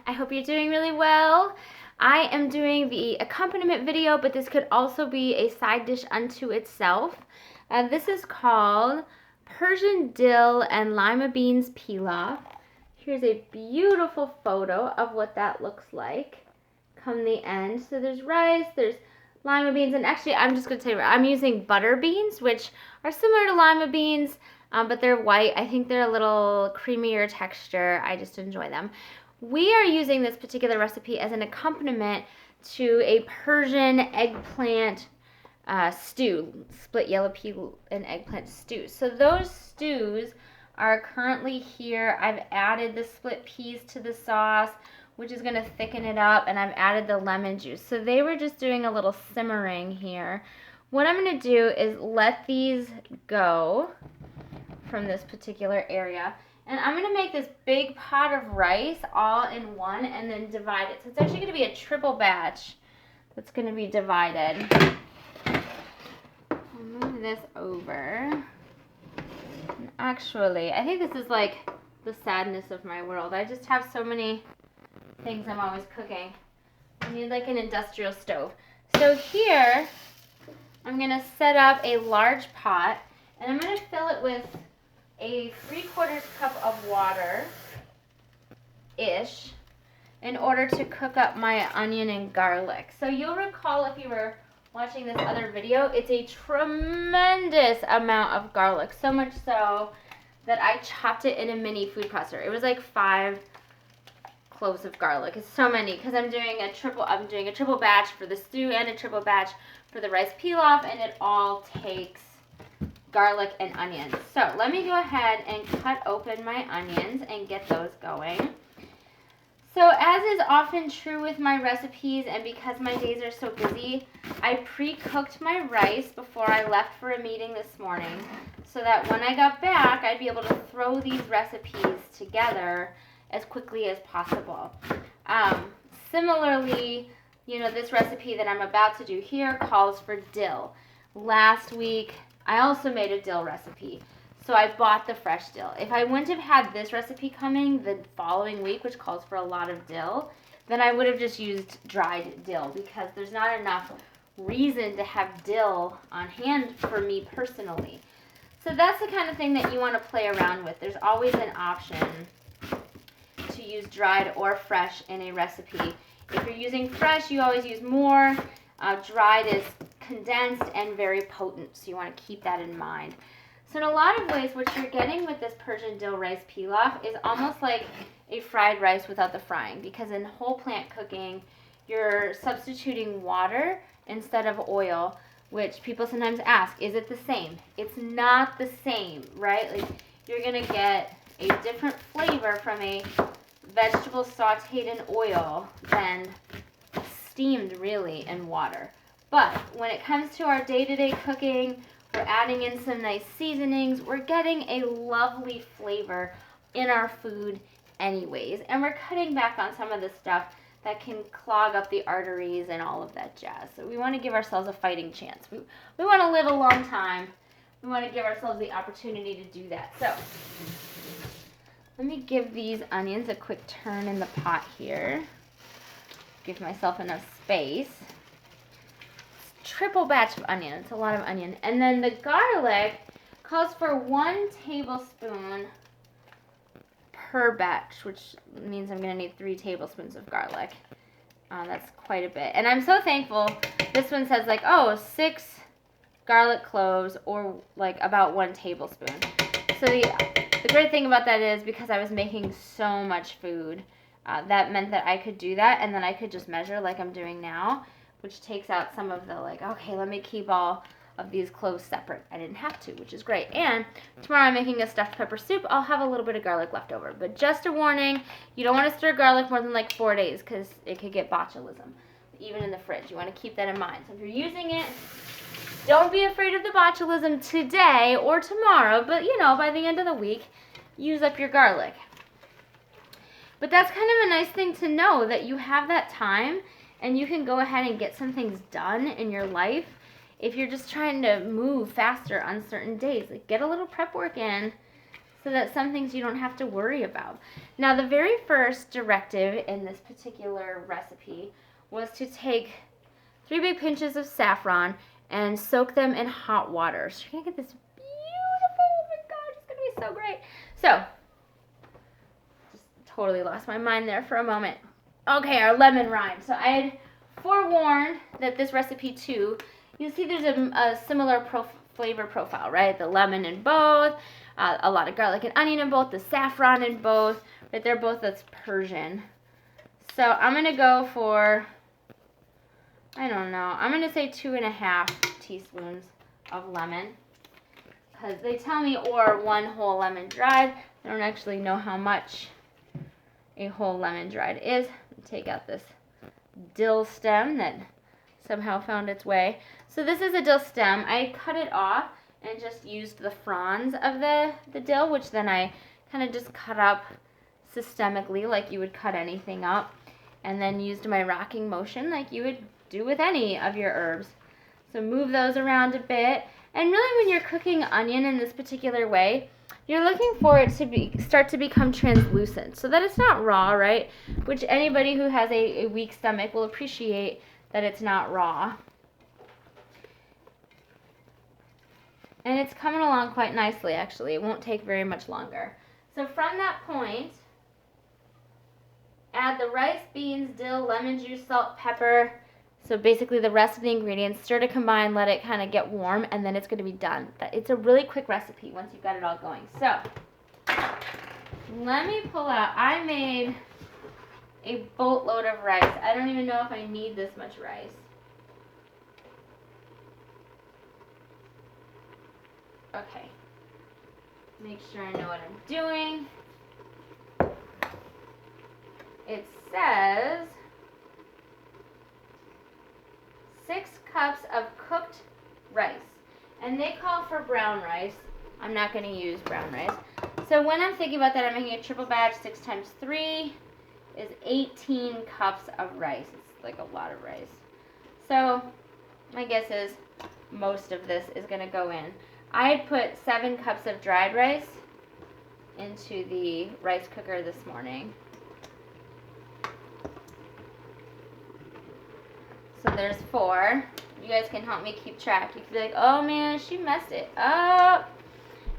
I hope you're doing really well. I am doing the accompaniment video, but this could also be a side dish unto itself. This is called Persian dill and lima beans pilaf. Here's a beautiful photo of what that looks like come the end. So there's rice, there's lima beans, and actually I'm just going to tell you, I'm using butter beans, which are similar to lima beans, but they're white. I think they're a little creamier texture. I just enjoy them. We are using this particular recipe as an accompaniment to a Persian eggplant stew, split yellow pea and eggplant stew. So those stews are currently here. I've added the split peas to the sauce, which is going to thicken it up, and I've added the lemon juice. So they were just doing a little simmering here. What I'm going to do is let these go from this particular area. And I'm going to make this big pot of rice all in one and then divide it. So it's actually going to be a triple batch that's going to be divided. I'll move this over. And actually, I think this is like the sadness of my world. I just have so many things I'm always cooking. I need like an industrial stove. So here, I'm going to set up a large pot, and I'm going to fill it with a 3/4 cup of water-ish in order to cook up my onion and garlic. So you'll recall if you were watching this other video, it's a tremendous amount of garlic. So much so that I chopped it in a mini food processor. It was like 5 cloves of garlic. It's so many because I'm doing a triple batch for the stew and a triple batch for the rice pilaf, and it all takes garlic and onions. So let me go ahead and cut open my onions and get those going. So as is often true with my recipes, and because my days are so busy, I pre-cooked my rice before I left for a meeting this morning so that when I got back, I'd be able to throw these recipes together as quickly as possible. Similarly, this recipe that I'm about to do here calls for dill. Last week, I also made a dill recipe, so I bought the fresh dill. If I wouldn't have had this recipe coming the following week, which calls for a lot of dill, then I would have just used dried dill because there's not enough reason to have dill on hand for me personally. So that's the kind of thing that you want to play around with. There's always an option to use dried or fresh in a recipe. If you're using fresh, you always use more. Dried is condensed and very potent, so you want to keep that in mind. So in a lot of ways, what you're getting with this Persian dill rice pilaf is almost like a fried rice without the frying, because in whole plant cooking, you're substituting water instead of oil, which people sometimes ask, is it the same? It's not the same, right? Like, you're going to get a different flavor from a vegetable sauteed in oil than steamed really in water. But when it comes to our day-to-day cooking, we're adding in some nice seasonings. We're getting a lovely flavor in our food anyways. And we're cutting back on some of the stuff that can clog up the arteries and all of that jazz. So we want to give ourselves a fighting chance. We want to live a long time. We want to give ourselves the opportunity to do that. So let me give these onions a quick turn in the pot here. Give myself enough space. Triple batch of onion. It's a lot of onion. And then the garlic calls for 1 tablespoon per batch, which means I'm going to need 3 tablespoons of garlic. That's quite a bit. And I'm so thankful. This one says 6 garlic cloves, or like about 1 tablespoon. So the great thing about that is, because I was making so much food, that meant that I could do that, and then I could just measure like I'm doing now, which takes out some of the okay, let me keep all of these cloves separate. I didn't have to, which is great. And tomorrow I'm making a stuffed pepper soup. I'll have a little bit of garlic left over. But just a warning, you don't want to stir garlic more than 4 days because it could get botulism, even in the fridge. You want to keep that in mind. So if you're using it, don't be afraid of the botulism today or tomorrow, but by the end of the week, use up your garlic. But that's kind of a nice thing to know, that you have that time and you can go ahead and get some things done in your life if you're just trying to move faster on certain days. Get a little prep work in so that some things you don't have to worry about. Now, the very first directive in this particular recipe was to take 3 big pinches of saffron and soak them in hot water. So you're gonna get this beautiful, oh my gosh, it's gonna be so great. So, just totally lost my mind there for a moment. Okay, our lemon rind. So I had forewarned that this recipe too, you'll see there's a similar flavor profile, right? The lemon in both, a lot of garlic and onion in both, the saffron in both, but they're both that's Persian. So I'm gonna go for, I don't know, I'm gonna say 2.5 teaspoons of lemon, because they tell me, or 1 whole lemon dried. I don't actually know how much a whole lemon dried is. Take out this dill stem that somehow found its way. So this is a dill stem. I cut it off and just used the fronds of the dill, which then I kind of just cut up systemically like you would cut anything up, and then used my rocking motion like you would do with any of your herbs. So move those around a bit. And really when you're cooking onion in this particular way, you're looking for it to start to become translucent so that it's not raw, right? Which anybody who has a weak stomach will appreciate that it's not raw. And it's coming along quite nicely, actually. It won't take very much longer. So from that point, add the rice, beans, dill, lemon juice, salt, pepper. So basically the rest of the ingredients, stir to combine, let it kind of get warm, and then it's going to be done. It's a really quick recipe once you've got it all going. So let me pull out, I made a boatload of rice. I don't even know if I need this much rice. Okay, make sure I know what I'm doing. It says 6 cups of cooked rice, and they call for brown rice. I'm not going to use brown rice. So when I'm thinking about that, I'm making a triple batch. 6 times 3 is 18 cups of rice. It's like a lot of rice. So my guess is most of this is going to go in. I had put 7 cups of dried rice into the rice cooker this morning. So there's 4. You guys can help me keep track. You can be like, oh man, she messed it up.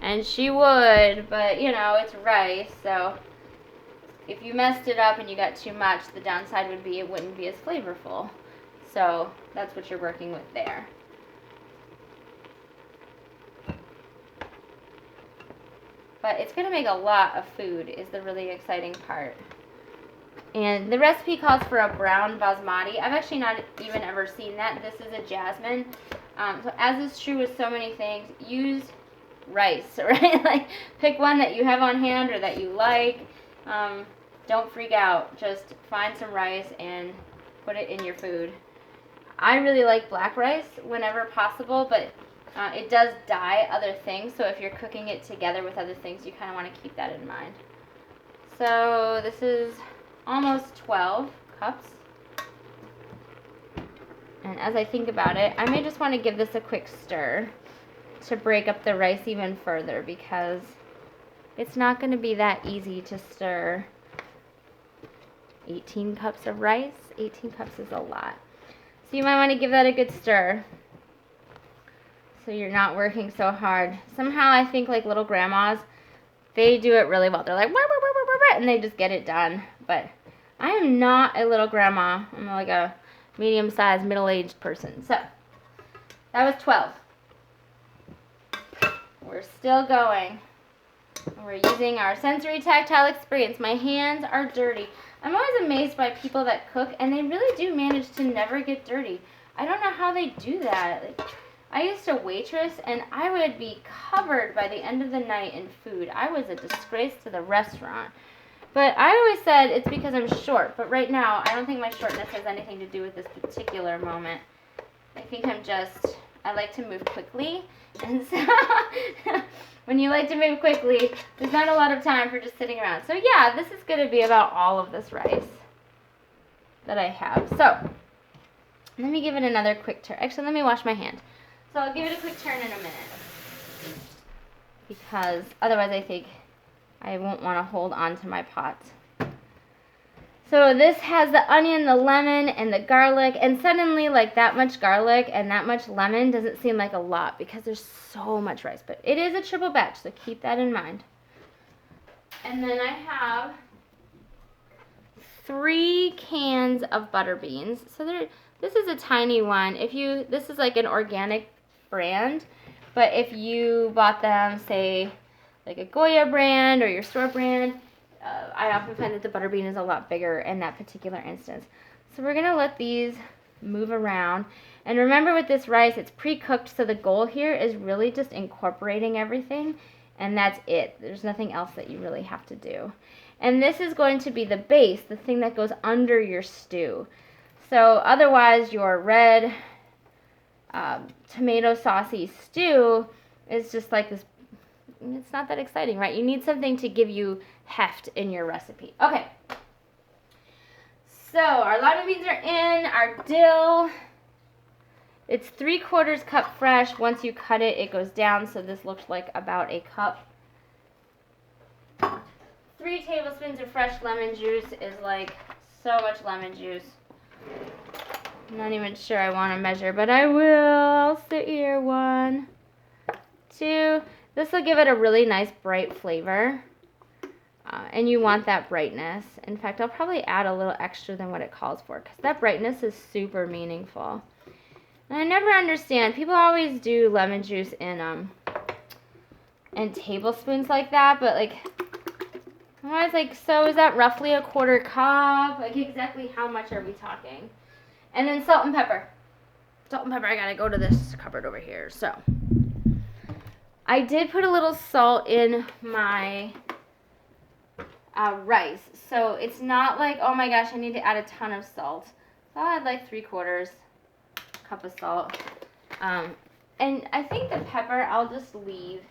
And she would, but you know, it's rice, so if you messed it up and you got too much, the downside would be it wouldn't be as flavorful. So that's what you're working with there. But it's going to make a lot of food is the really exciting part. And the recipe calls for a brown basmati. I've actually not even ever seen that. This is a jasmine. So as is true with so many things, use rice, right? Like pick one that you have on hand or that you like. Don't freak out. Just find some rice and put it in your food. I really like black rice whenever possible, but it does dye other things. So if you're cooking it together with other things, you kind of want to keep that in mind. So this is almost 12 cups. And as I think about it, I may just want to give this a quick stir to break up the rice even further, because it's not going to be that easy to stir 18 cups of rice. 18 cups is a lot. So you might want to give that a good stir so you're not working so hard. Somehow I think like little grandmas, they do it really well. They're like, wah, wah, wah, wah, wah, wah, and they just get it done. But I am not a little grandma. I'm like a medium-sized, middle-aged person. So that was 12. We're still going. We're using our sensory tactile experience. My hands are dirty. I'm always amazed by people that cook, and they really do manage to never get dirty. I don't know how they do that. Like, I used to waitress, and I would be covered by the end of the night in food. I was a disgrace to the restaurant. But I always said it's because I'm short. But right now, I don't think my shortness has anything to do with this particular moment. I think I like to move quickly. And so when you like to move quickly, there's not a lot of time for just sitting around. So yeah, this is going to be about all of this rice that I have. So let me give it another quick turn. Actually, let me wash my hand. So I'll give it a quick turn in a minute, because otherwise I think I won't want to hold on to my pots. So this has the onion, the lemon, and the garlic, and suddenly like that much garlic and that much lemon doesn't seem like a lot because there's so much rice, but it is a triple batch, so keep that in mind. And then I have 3 cans of butter beans. So this is a tiny one. This is like an organic brand, but if you bought them, say like a Goya brand or your store brand, I often find that the butter bean is a lot bigger in that particular instance. So we're gonna let these move around. And remember with this rice, it's pre-cooked, so the goal here is really just incorporating everything, and that's it. There's nothing else that you really have to do. And this is going to be the base, the thing that goes under your stew. So otherwise your red tomato saucy stew is just like this. It's not that exciting, right? You need something to give you heft in your recipe. Okay. So our lima beans are in, our dill. It's 3/4 cup fresh. Once you cut it, it goes down, so this looks like about a cup. 3 tablespoons of fresh lemon juice is like so much lemon juice. I'm not even sure I want to measure, but I will. I'll sit here. 1, 2. This will give it a really nice bright flavor, and you want that brightness. In fact, I'll probably add a little extra than what it calls for because that brightness is super meaningful. And I never understand. People always do lemon juice in tablespoons like that, but like I'm always like, so is that roughly a 1/4 cup? Like exactly how much are we talking? And then salt and pepper. Salt and pepper. I gotta go to this cupboard over here. So I did put a little salt in my rice, so it's not like, oh my gosh, I need to add a ton of salt. So I'll add like 3/4 cup of salt. And I think the pepper I'll just leave.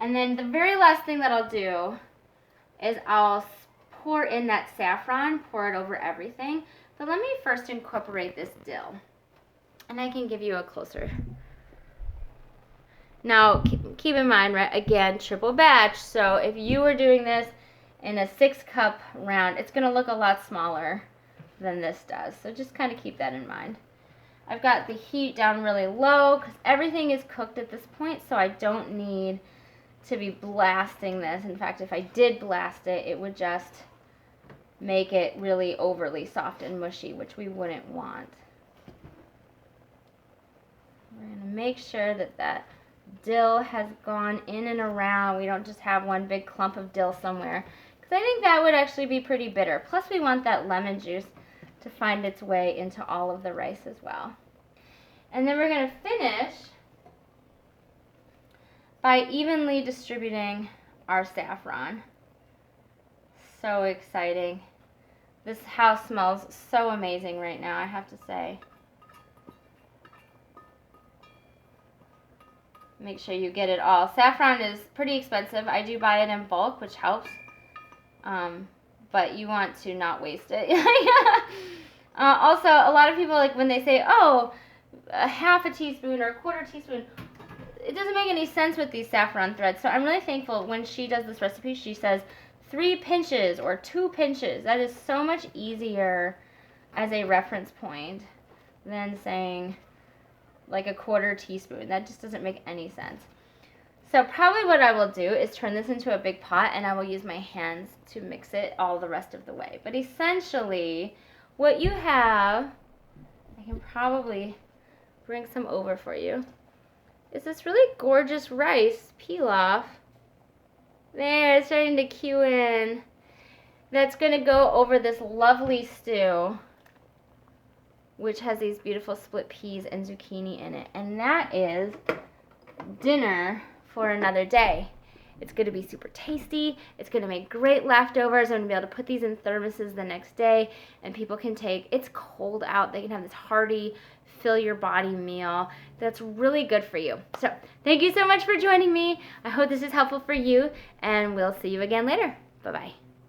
And then the very last thing that I'll do is I'll pour in that saffron, pour it over everything. But let me first incorporate this dill. And I can give you a closer. Now, keep in mind, right, again, triple batch. So if you were doing this in a 6-cup round, it's going to look a lot smaller than this does. So just kind of keep that in mind. I've got the heat down really low because everything is cooked at this point, so I don't need to be blasting this. In fact, if I did blast it, it would just make it really overly soft and mushy, which we wouldn't want. We're going to make sure that that dill has gone in and around. We don't just have one big clump of dill somewhere, because I think that would actually be pretty bitter. Plus we want that lemon juice to find its way into all of the rice as well. And then we're going to finish by evenly distributing our saffron. So exciting. This house smells so amazing right now, I have to say. Make sure you get it all. Saffron is pretty expensive. I do buy it in bulk, which helps. But you want to not waste it. Also, a lot of people, like when they say, oh, a 1/2 teaspoon or a 1/4 teaspoon, it doesn't make any sense with these saffron threads. So I'm really thankful when she does this recipe, she says 3 pinches or 2 pinches. That is so much easier as a reference point than saying like a 1/4 teaspoon. That just doesn't make any sense. So probably what I will do is turn this into a big pot and I will use my hands to mix it all the rest of the way. But essentially what you have, I can probably bring some over for you, is this really gorgeous rice pilaf. There, it's starting to cue in. That's going to go over this lovely stew, which has these beautiful split peas and zucchini in it. And that is dinner for another day. It's going to be super tasty. It's going to make great leftovers. I'm going to be able to put these in thermoses the next day, and people can take, it's cold out, they can have this hearty, fill your body meal that's really good for you. So thank you so much for joining me. I hope this is helpful for you, and we'll see you again later. Bye-bye.